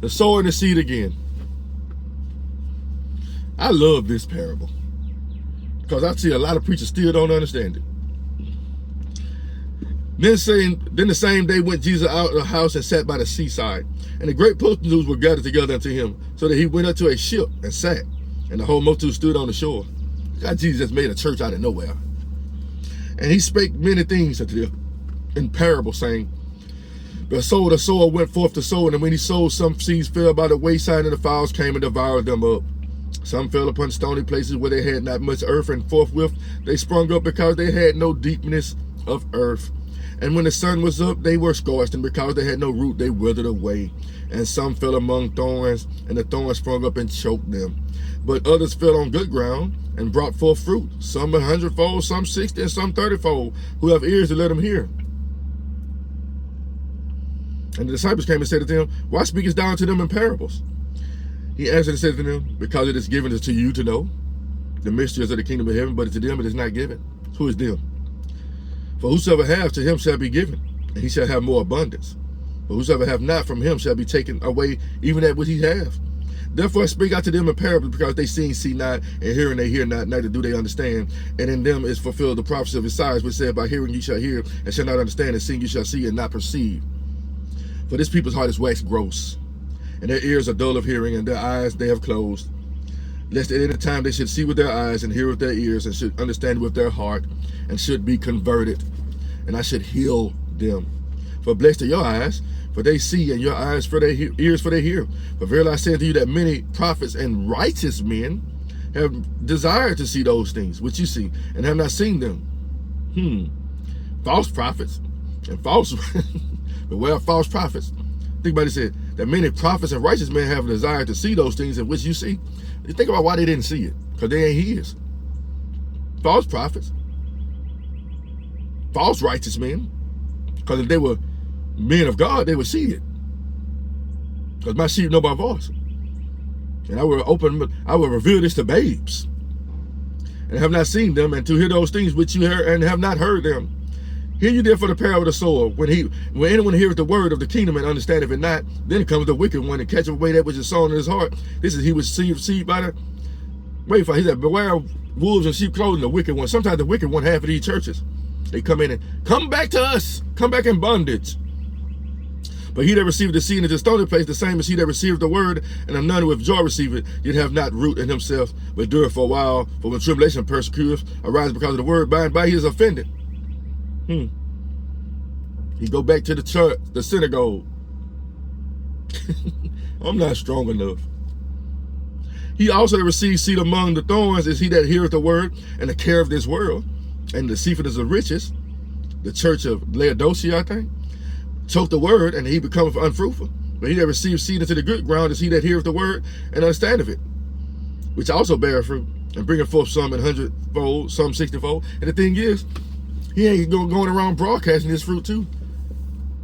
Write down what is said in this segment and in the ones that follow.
The sower and the seed again. I love this parable because I see a lot of preachers still don't understand it. Then the same day went Jesus out of the house and sat by the seaside, and the great multitudes were gathered together unto him, so that he went up to a ship and sat, and the whole multitude stood on the shore. God, Jesus just made a church out of nowhere. And he spake many things unto them in parables, saying, the sower went forth to sow, and when he sowed, some seeds fell by the wayside, and the fowls came and devoured them up. Some fell upon stony places where they had not much earth, and forthwith they sprung up because they had no deepness of earth. And when the sun was up, they were scorched, and because they had no root, they withered away. And some fell among thorns, and the thorns sprung up and choked them. But others fell on good ground and brought forth fruit, some 100-fold, some 60, and some 30-fold. Who have ears to let them hear. And the disciples came and said to them, why speakest thou unto them in parables? He answered and said to them, because it is given to you to know the mysteries of the kingdom of heaven, but to them it is not given. Who is them? For whosoever hath, to him shall be given, and he shall have more abundance. But whosoever hath not, from him shall be taken away even that which he hath. Therefore I speak out to them in parables, because they see not, and hearing they hear not, neither do they understand. And in them is fulfilled the prophecy of Isaiah, which said, by hearing you shall hear, and shall not understand, and seeing you shall see, and not perceive. For this people's heart is waxed gross, and their ears are dull of hearing, and their eyes they have closed, lest at any time they should see with their eyes, and hear with their ears, and should understand with their heart, and should be converted, and I should heal them. For blessed are your eyes, for they see, and your eyes for their ears for they hear. For verily I say unto you that many prophets and righteous men have desired to see those things which you see, and have not seen them. False prophets and false beware of false prophets. Think about it, said that many prophets and righteous men have a desire to see those things in which you see. You think about why they didn't see it, because they ain't his. False prophets, false righteous men, because if they were men of God, they would see it. Because my sheep know my voice, and I will reveal this to babes, and have not seen them, and to hear those things which you hear and have not heard them. Hear you therefore the parable of the sower. When anyone heareth the word of the kingdom and understandeth it not, then comes the wicked one and catcheth away that which is sown in his heart. This is he which received by the wait for. He said, beware of wolves and sheep clothing, the wicked one. Sometimes the wicked one half of these churches, they come in and come back to us, come back in bondage. But he that received the seed into the stony place, the same as he that received the word, and none with joy receive it, yet have not root in himself, but endure for a while. For when tribulation and persecution arise because of the word, by and by he is offended. He go back to the church, the synagogue. I'm not strong enough. He also that receives seed among the thorns is he that heareth the word, and the care of this world, and the deceitfulness of riches. The church of Laodicea, I think, choke the word, and he becometh unfruitful. But he that receives seed into the good ground is he that heareth the word, and understandeth it, which also beareth fruit, and bringeth forth some 100-fold, some 60-fold. And the thing is, he ain't going around broadcasting his fruit too.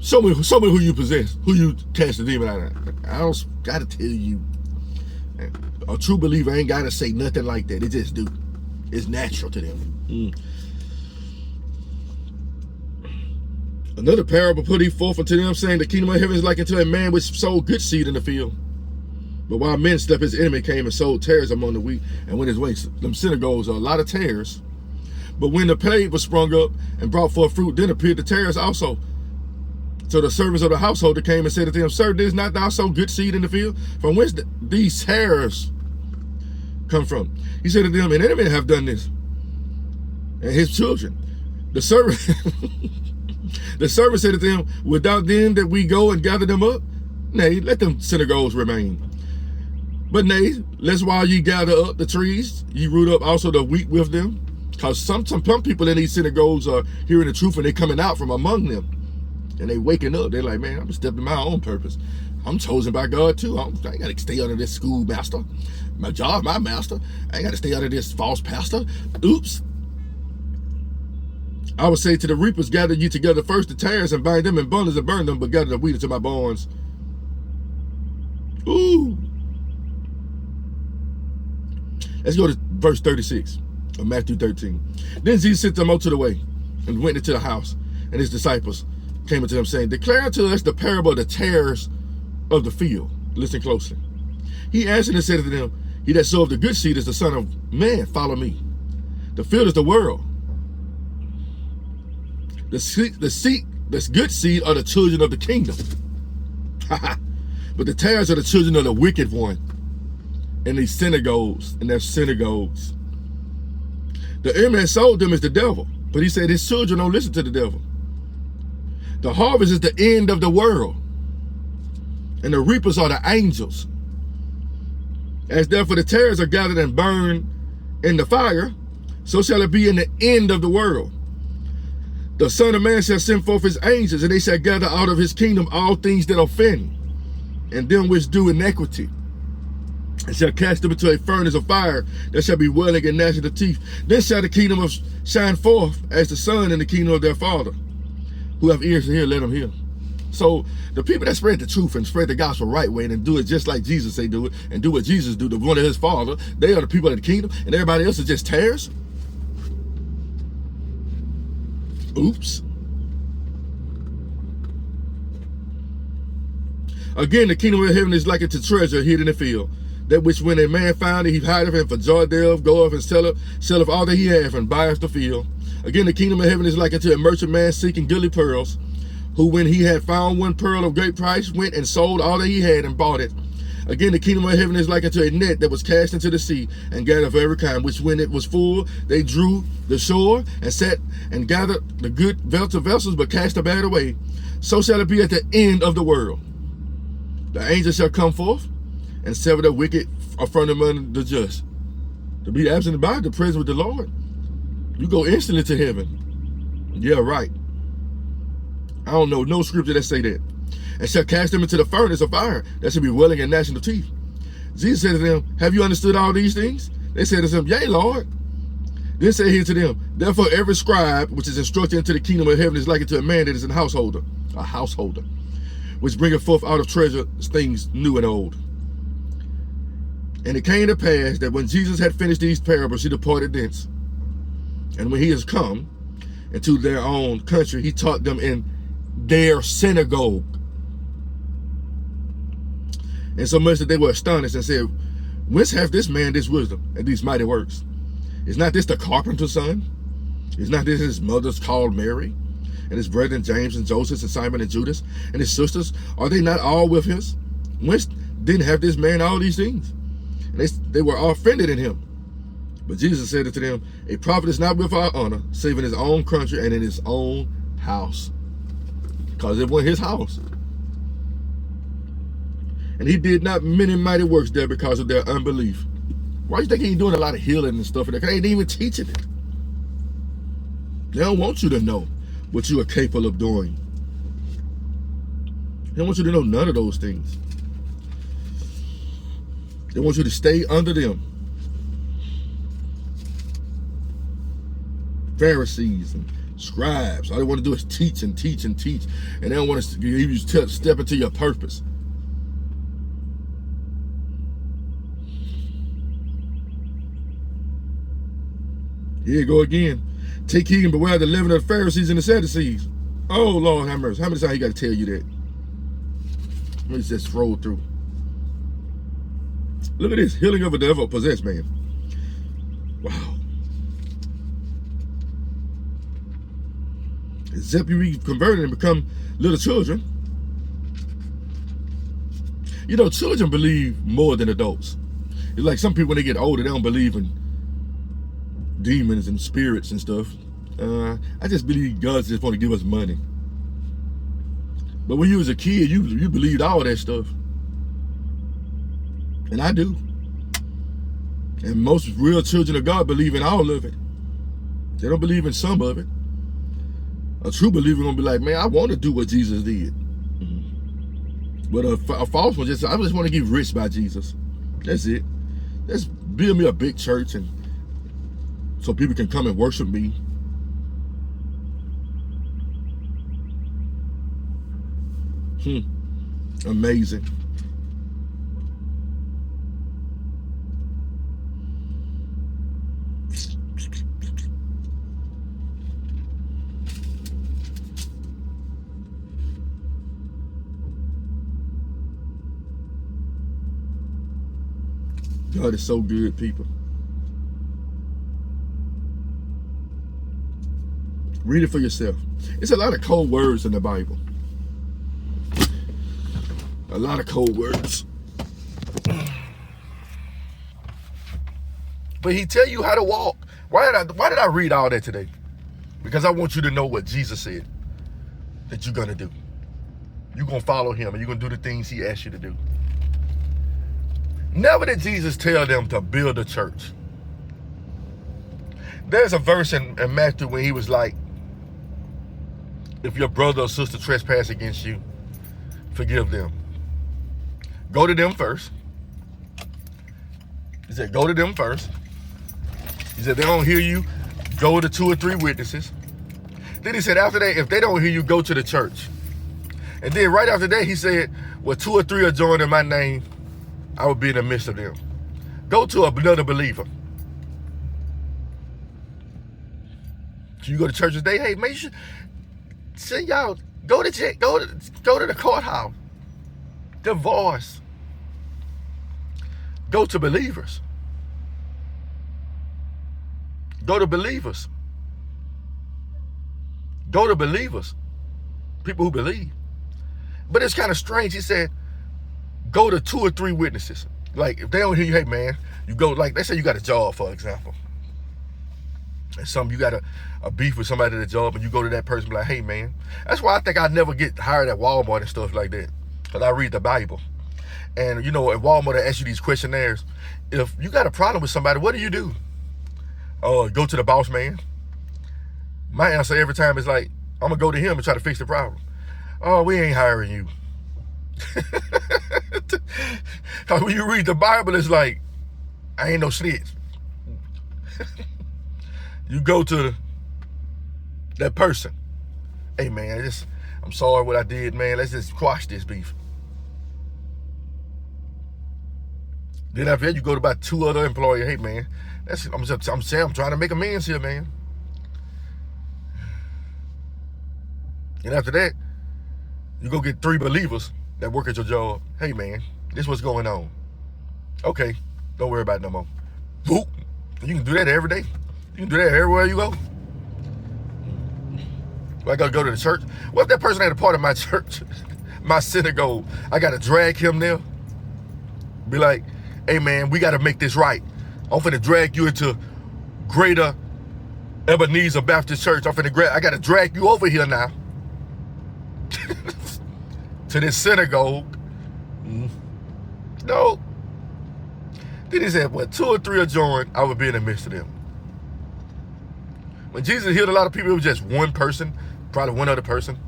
Show me who you possess, who you cast the demon out of. I don't gotta tell you. A true believer ain't gotta say nothing like that. They just do. It's natural to them. Another parable put he forth unto them, saying, the kingdom of heaven is like unto a man which sowed good seed in the field. But while men slept, his enemy came and sowed tares among the wheat, and went his way. Them synagogues are a lot of tares. But when the pave was sprung up and brought forth fruit, then appeared the tares also. So the servants of the householder came and said to them, sir, didst not thou sow good seed in the field? From whence these tares come from? He said to them, an enemy have done this, and his children. The servant said to them, without then that we go and gather them up? Nay, let them synagogues remain. But nay, lest while ye gather up the trees, ye root up also the wheat with them. Because some people in these synagogues are hearing the truth, and they coming out from among them. And they waking up. They're like, man, I'm stepping my own purpose. I'm chosen by God too. I ain't got to stay under this schoolmaster. My job, my master. I ain't got to stay under this false pastor. Oops. I would say to the reapers, gather ye together first the tares and bind them in bundles and burn them, but gather the wheat into my barns. Ooh. Let's go to verse 36 of Matthew 13. Then Jesus sent them out to the way and went into the house, and his disciples came unto him, saying, declare unto us the parable of the tares of the field. Listen closely. He answered and said to them, he that soweth the good seed is the Son of Man. Follow me. The field is the world. The good seed are the children of the kingdom. But the tares are the children of the wicked one. In these synagogues, in their synagogues. The enemy that sold them is the devil. But he said his children don't listen to the devil. The harvest is the end of the world. And the reapers are the angels. As therefore the tares are gathered and burned in the fire, so shall it be in the end of the world. The Son of Man shall send forth his angels, and they shall gather out of his kingdom all things that offend, and them which do iniquity, and shall cast them into a furnace of fire, that shall be wailing and gnashing of teeth. Then shall the kingdom shine forth as the sun in the kingdom of their Father. Who have ears to hear, let them hear. So the people that spread the truth and spread the gospel right way and do it just like Jesus say do it, and do what Jesus do, the one of his Father, they are the people of the kingdom, and everybody else is just tares. Oops. Again, the kingdom of heaven is like unto treasure hid in the field, that which when a man found it, he hideth, and for joy thereof goeth and selleth all that he hath, and buyeth the field. Again, the kingdom of heaven is like unto a merchant man seeking goodly pearls, who when he had found one pearl of great price, went and sold all that he had and bought it. Again, the kingdom of heaven is like unto a net that was cast into the sea, and gathered of every kind, which when it was full, they drew the shore, and sat and gathered the good vessels, but cast the bad away. So shall it be at the end of the world. The angels shall come forth, and sever the wicked from among the just. To be absent by the presence with the Lord, you go instantly to heaven. Yeah, right. I don't know no scripture that say that. And shall cast them into the furnace of fire, that shall be wailing and gnashing of teeth. Jesus said to them, have you understood all these things? They said to him, yea, Lord. Then said he to them, therefore every scribe which is instructed into the kingdom of heaven is like unto a man that is a householder, which bringeth forth out of treasure things new and old. And it came to pass that when Jesus had finished these parables, he departed thence. And when he is come into their own country, he taught them in their synagogue. And so much that they were astonished and said, whence hath this man this wisdom and these mighty works? Is not this the carpenter's son? Is not this his mother's called Mary? And his brethren James and Joseph and Simon and Judas and his sisters, are they not all with us? Whence didn't have this man all these things? And they were all offended in him. But Jesus said unto them, a prophet is not without honor, save in his own country and in his own house. Because it wasn't his house. And he did not many mighty works there because of their unbelief. Why do you think he ain't doing a lot of healing and stuff? Because they ain't even teaching it. They don't want you to know what you are capable of doing. They don't want you to know none of those things. They want you to stay under them. Pharisees and scribes. All they want to do is teach and teach and teach. And they don't want to give you to step into your purpose. Here you go again. Take heed and beware of the leaven of the Pharisees and the Sadducees. Oh, Lord have mercy. How many times he got to tell you that? Let me just scroll through. Look at this. Healing of a devil-possessed man. Wow. Except you be converted and become little children. You know, children believe more than adults. It's like some people, when they get older, they don't believe in demons and spirits and stuff. I just believe God just want to give us money. But when you was a kid, you believed all that stuff. And I do. And most real children of God believe in all of it. They don't believe in some of it. A true believer gonna be like, man, I want to do what Jesus did. But a false one I just want to get rich by Jesus. That's it. Let's build me a big church and so people can come and worship me. Amazing. God is so good, people. Read it for yourself. It's a lot of cold words in the Bible. A lot of cold words. But he tell you how to walk. Why did I read all that today? Because I want you to know what Jesus said that you're going to do. You're going to follow him and you're going to do the things he asked you to do. Never did Jesus tell them to build a church. There's a verse in Matthew when he was like, if your brother or sister trespass against you, forgive them. Go to them first. He said, go to them first. He said, they don't hear you, go to 2 or 3 witnesses. Then he said, after that, if they don't hear you, go to the church. And then right after that, he said, well, 2 or 3 are joined in my name, I will be in the midst of them. Go to another believer. You go to church today, hey, make sure, say y'all, go to the courthouse. Divorce. Go to believers. Go to believers. Go to believers. People who believe. But it's kind of strange. He said, go to 2 or 3 witnesses. Like, if they don't hear you, hey, man, you go, like, let's say you got a job, for example. And you got a beef with somebody at a job, and you go to that person and be like, hey, man. That's why I think I'd never get hired at Walmart and stuff like that. Because I read the Bible. And, you know, at Walmart, they ask you these questionnaires. If you got a problem with somebody, what do you do? Oh, go to the boss man. My answer every time is like, I'm going to go to him and try to fix the problem. Oh, we ain't hiring you. Because when you read the Bible, it's like, I ain't no snitch. You go to that person. Hey, man, I'm sorry what I did, man. Let's just quash this beef. Then after that, you go to about 2 other employers. Hey, man, I'm saying I'm trying to make amends here, man. And after that, you go get 3 believers that work at your job. Hey, man, this what's going on. Okay, don't worry about it no more. Boop. You can do that every day. You can do that everywhere you go. I gotta go to the church. What if that person had a part of my church, my synagogue? I gotta drag him there. Be like, hey, man, we gotta make this right. I'm finna drag you into Greater Ebenezer Baptist Church. I gotta drag you over here now. To this synagogue. No. Then he said, when 2 or 3 are joined, I would be in the midst of them. When Jesus healed a lot of people, it was just one person, probably one other person.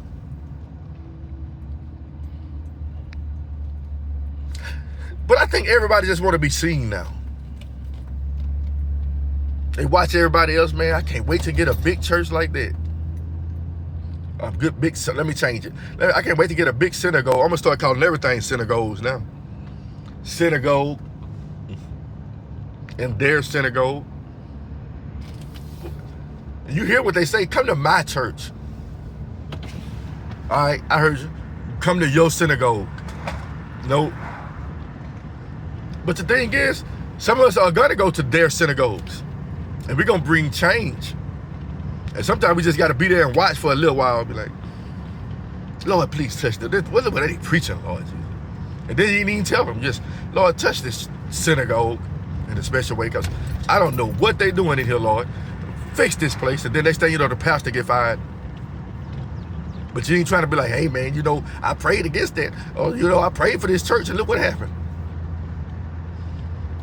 But I think everybody just want to be seen now. They watch everybody else, man. I can't wait to get a big church like that. Let me change it. I can't wait to get a big synagogue. I'm going to start calling everything synagogues now. Synagogue. And their synagogue. You hear what they say? Come to my church. All right, I heard you. Come to your synagogue. Nope. But the thing is, some of us are going to go to their synagogues. And we're going to bring change. And sometimes we just got to be there and watch for a little while. Be like, Lord, please touch them. What are they preaching, Lord Jesus? And then you didn't even tell them. Just, Lord, touch this synagogue in a special way. Because I don't know what they're doing in here, Lord. Fix this place. And then next thing you know, the pastor get fired. But you ain't trying to be like, hey, man, you know, I prayed against that. Or, you know, I prayed for this church and look what happened.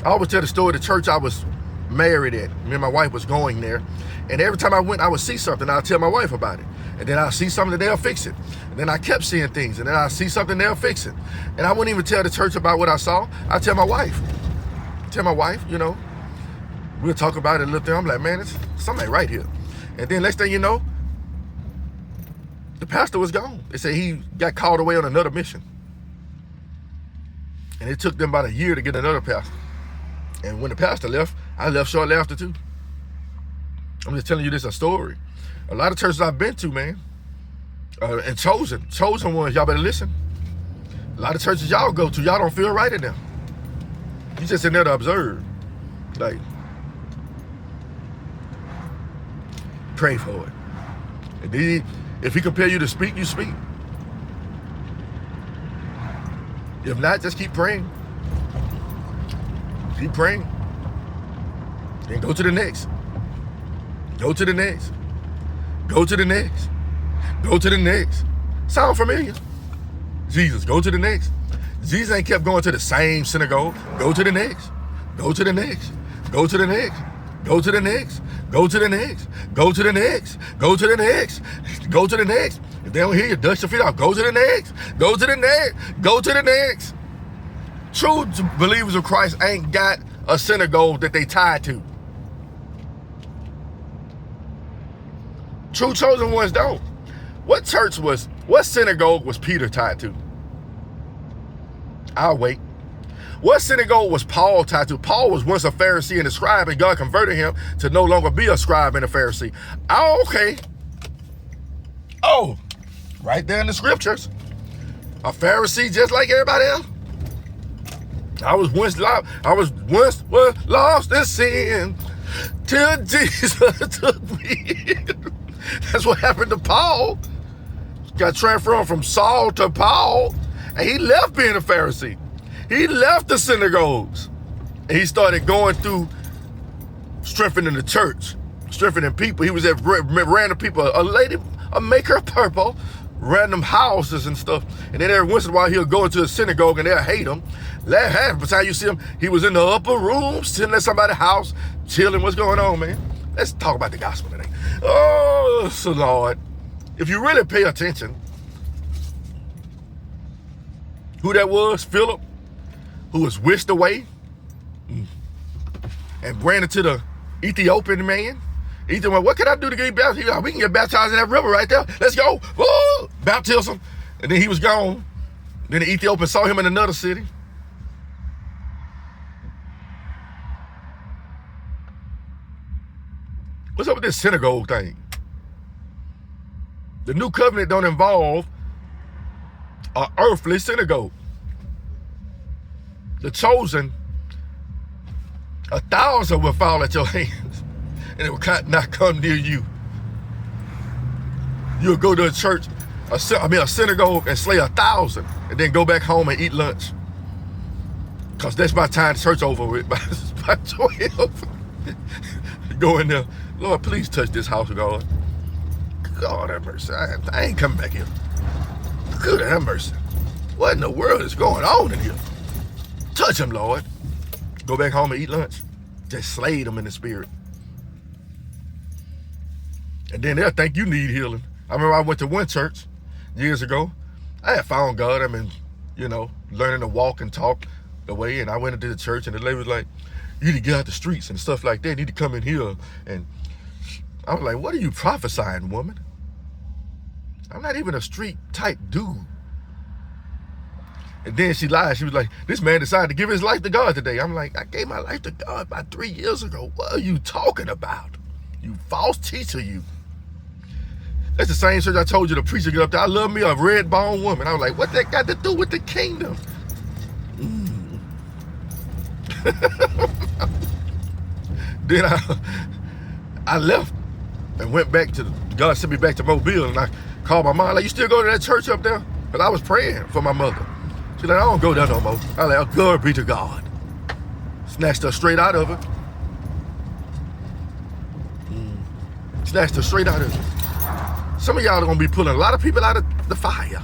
I always tell the story of the church I was married at. Me and my wife was going there. And every time I went, I would see something. I'll tell my wife about it. And then I'll see something and they'll fix it. And then I kept seeing things. And then I'll see something, they'll fix it. And I wouldn't even tell the church about what I saw. I'll tell my wife. You know. We'll talk about it a little thing. I'm like, man, it's something right here. And then next thing you know, the pastor was gone. They said he got called away on another mission. And it took them about a year to get another pastor. And when the pastor left, I left shortly after too. I'm just telling you this a story. A lot of churches I've been to, man, and chosen ones, y'all better listen. A lot of churches y'all go to, y'all don't feel right in them. You just in there to observe. Like, pray for it. And then if he compel you to speak, you speak. If not, just keep praying. Keep praying. Then go to the next. Go to the next. Go to the next. Go to the next. Sound familiar? Jesus, go to the next. Jesus ain't kept going to the same synagogue. Go to the next. Go to the next. Go to the next. Go to the next. Go to the next. Go to the next. Go to the next. Go to the next. If they don't hear you, dust your feet off. Go to the next. Go to the next. Go to the next. True believers of Christ ain't got a synagogue that they tied to. True chosen ones don't. What synagogue was Peter tied to? I'll wait. What synagogue was Paul tied to? Paul was once a Pharisee and a scribe, and God converted him to no longer be a scribe and a Pharisee. Oh, okay. Oh, right there in the scriptures. A Pharisee just like everybody else. I was once lost in sin till Jesus took me. That's what happened to Paul. Got transferred from Saul to Paul, and he left being a Pharisee. He left the synagogues, and he started going through strengthening the church, strengthening people. He was at random people, a maker of purple, random houses and stuff. And then every once in a while, he'll go into a synagogue, and they'll hate him. By the time you see him, he was in the upper room, sitting at somebody's house, chilling. What's going on, man? Let's talk about the gospel today. Oh, so Lord, if you really pay attention, who that was, Philip, who was whisked away and ran into the Ethiopian man. Ethiopian, what can I do to get baptized? We can get baptized in that river right there. Let's go. Woo! Baptism. And then he was gone. Then the Ethiopian saw him in another city. What's up with this synagogue thing? The new covenant don't involve an earthly synagogue. The chosen, 1,000 will fall at your hands, and it will not come near you. You'll go to a church, a synagogue, and slay 1,000, and then go back home and eat lunch. Because that's my time to church over with by 12. Go in there, Lord, please touch this house, God. God have mercy. I ain't coming back here. Good have mercy. What in the world is going on in here? Touch him, Lord. Go back home and eat lunch. Just slay them in the spirit. And then they'll think you need healing. I remember I went to one church years ago. I had found God. Learning to walk and talk the way. And I went into the church, and the lady was like, you need to get out the streets and stuff like that. You need to come in here. And I was like, what are you prophesying, woman? I'm not even a street type dude. And then she lied. She was like, this man decided to give his life to God today. I'm like, I gave my life to God about 3 years ago. What are you talking about? You false teacher, you. That's the same church I told you the preacher get up there. I love me a red bone woman. I was like, what that got to do with the kingdom? Then I left and went back to, God sent me back to Mobile, and I called my mom, like, you still go to that church up there? Because I was praying for my mother. She's like, I don't go there no more. I was like, oh, glory be to God. Snatched her straight out of it. Snatched her straight out of it. Some of y'all are going to be pulling a lot of people out of the fire.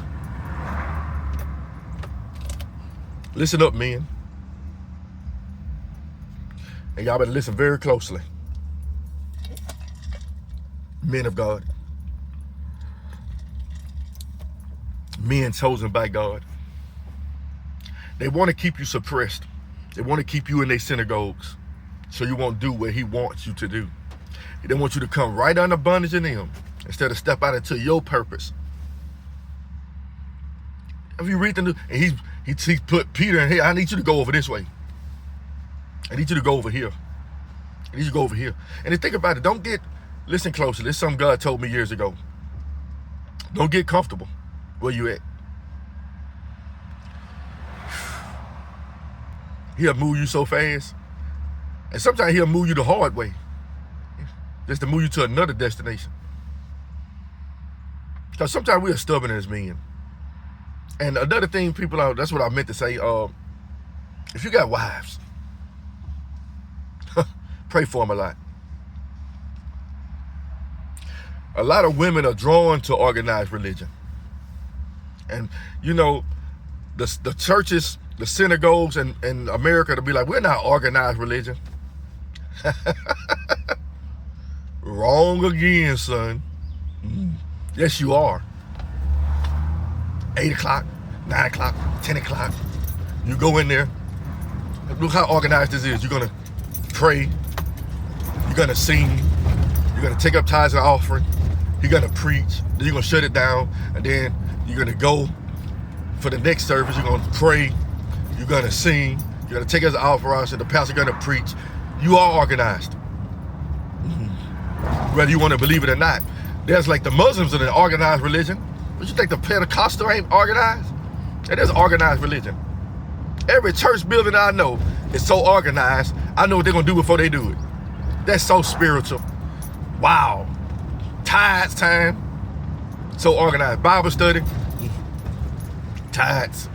Listen up, men. And y'all better listen very closely. Men of God. Men chosen by God. They want to keep you suppressed. They want to keep you in their synagogues so you won't do what he wants you to do. They want you to come right under bondage in him instead of step out into your purpose. If you read the new, and he put Peter in here, I need you to go over this way. I need you to go over here. I need you to go over here. And then think about it. Listen closely. This is something God told me years ago. Don't get comfortable where you at. He'll move you so fast. And sometimes he'll move you the hard way, just to move you to another destination. Because sometimes we are stubborn as men. And another thing, people are, that's what I meant to say. If you got wives, pray for them a lot. A lot of women are drawn to organized religion. And, you know, the churches, the synagogues in America to be like, we're not organized religion. Wrong again, son. Yes, you are. 8 o'clock, 9 o'clock, 10 o'clock. You go in there. Look how organized this is. You're going to pray. You're going to sing. You're going to take up tithes and offering. You're going to preach. Then you're going to shut it down. And then you're going to go for the next service. You're going to pray. You're going to sing. You're going to take us an offering. And the pastor's going to preach. You are organized. Whether you want to believe it or not. There's like the Muslims in an organized religion. But you think the Pentecostal ain't organized? It is organized religion. Every church building I know is so organized. I know what they're going to do before they do it. That's so spiritual. Wow. Tithes time. So organized. Bible study. Tithes.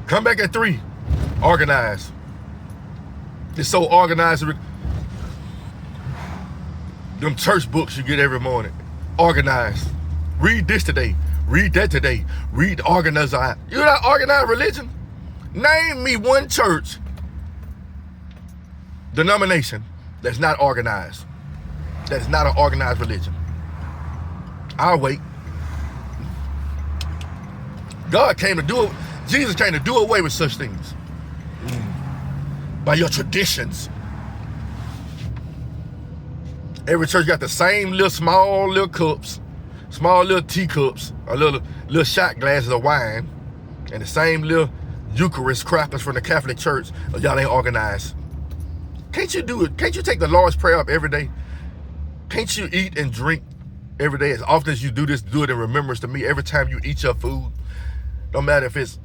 Come back at 3. Organized. It's so organized. Them church books you get every morning. Organized. Read this today. Read that today. Read organized. You're not organized religion? Name me one church, denomination, that's not organized. That's not an organized religion. I'll wait. God came to do it. Jesus came to do away with such things. By your traditions. Every church got the same little small little cups, small little teacups, or little shot glasses of wine, and the same little Eucharist crackers from the Catholic Church. Y'all ain't organized. Can't you do it? Can't you take the Lord's Prayer up every day? Can't you eat and drink every day? As often as you do this, do it in remembrance to me. Every time you eat your food, no matter if it's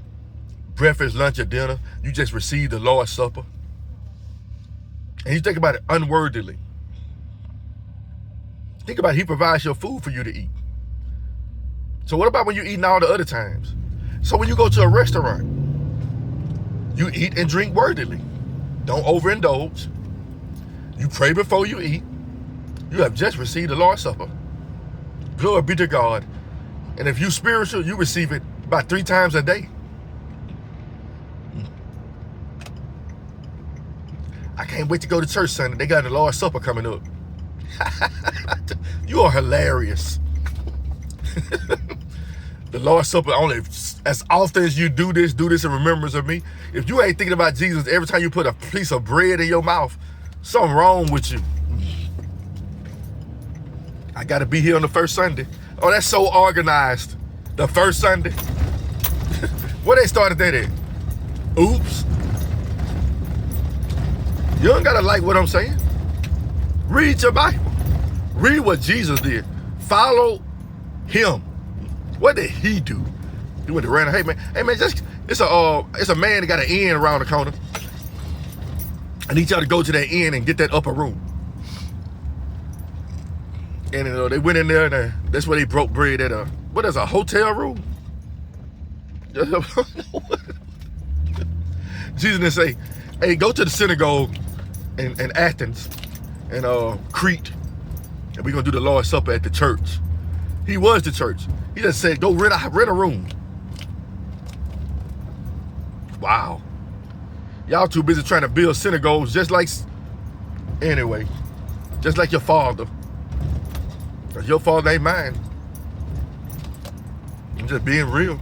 breakfast, lunch, or dinner, you just receive the Lord's Supper. And you think about it unworthily. Think about it, he provides your food for you to eat. So what about when you're eating all the other times? So when you go to a restaurant, you eat and drink worthily. Don't overindulge. You pray before you eat. You have just received the Lord's Supper. Glory be to God. And if you spiritual, you receive it about 3 times a day. I can't wait to go to church Sunday. They got the Lord's Supper coming up. You are hilarious. The Lord's Supper, only as often as you do this in remembrance of me. If you ain't thinking about Jesus every time you put a piece of bread in your mouth, something wrong with you. I got to be here on the first Sunday. Oh, that's so organized. The first Sunday. Where they started that at? Oops. You don't got to like what I'm saying. Read your Bible. Read what Jesus did. Follow him. What did he do? He went to random. Hey man, just it's a man that got an inn around the corner. I need y'all to go to that inn and get that upper room. And they went in there and that's where they broke bread at a hotel room? Jesus didn't say, hey, go to the synagogue in Athens and Crete, and we're gonna do the Lord's Supper at the church. He was the church. He just said, go rent a room. Wow. Y'all too busy trying to build synagogues just like your father. Because your father ain't mine. I'm just being real.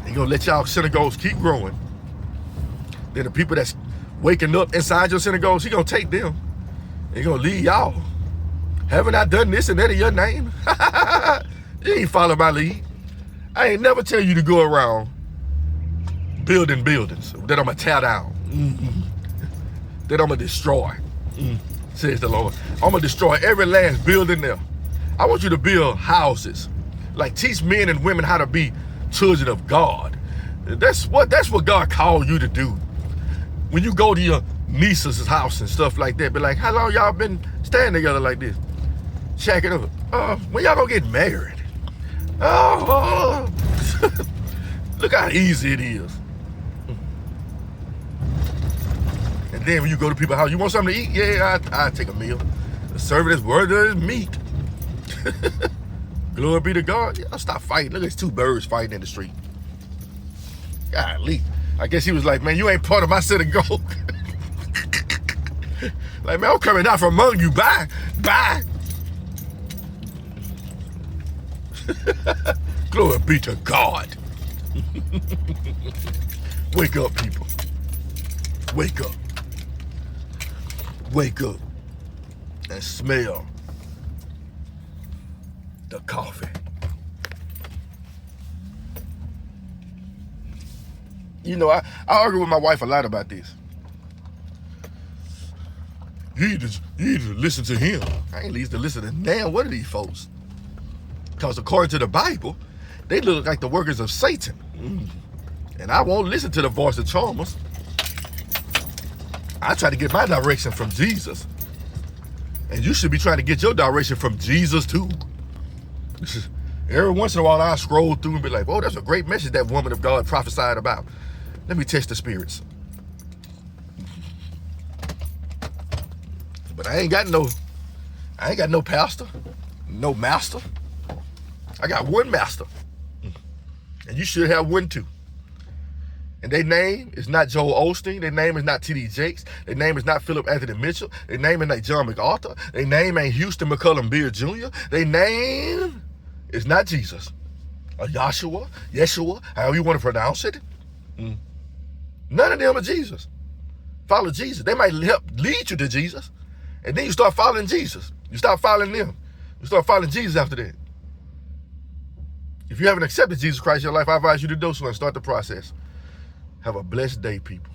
He gonna let y'all synagogues keep growing. Then the people that's waking up inside your synagogues, he gonna take them. He gonna leave y'all. Haven't I done this and that in your name? You ain't follow my lead. I ain't never tell you to go around building buildings that I'm gonna tear down. That I'm gonna destroy. Says the Lord. I'm gonna destroy every last building there. I want you to build houses. Like teach men and women how to be children of God. That's what God called you to do. When you go to your niece's house and stuff like that, be like, how long y'all been staying together like this? Check it up. When y'all gonna get married? Look how easy it is. And then when you go to people's house, you want something to eat? Yeah, I take a meal. The service is worthy of his meat. Glory be to God. Y'all stop fighting. Look at these two birds fighting in the street. Golly. I guess he was like, man, you ain't part of my synagogue. Like, man, I'm coming out from among you. Bye. Bye. Glory be to God. Wake up, people. Wake up. Wake up and smell the coffee. You know, I argue with my wife a lot about this. You need to listen to him. I ain't need to listen to damn one of these folks. Because according to the Bible, they look like the workers of Satan. And I won't listen to the voice of charmers. I try to get my direction from Jesus. And you should be trying to get your direction from Jesus too. Every once in a while I scroll through and be like, oh, that's a great message that woman of God prophesied about. Let me test the spirits. But I ain't got no pastor, no master. I got one master. And you should have one too. And their name is not Joel Osteen. Their name is not T.D. Jakes. Their name is not Philip Anthony Mitchell. Their name is not John MacArthur. Their name ain't Houston McCullum Beard Jr. Their name is not Jesus. Or Yeshua, however you want to pronounce it. None of them are Jesus. Follow Jesus. They might help lead you to Jesus. And then you start following Jesus. You start following them. You start following Jesus after that. If you haven't accepted Jesus Christ in your life, I advise you to do so and start the process. Have a blessed day, people.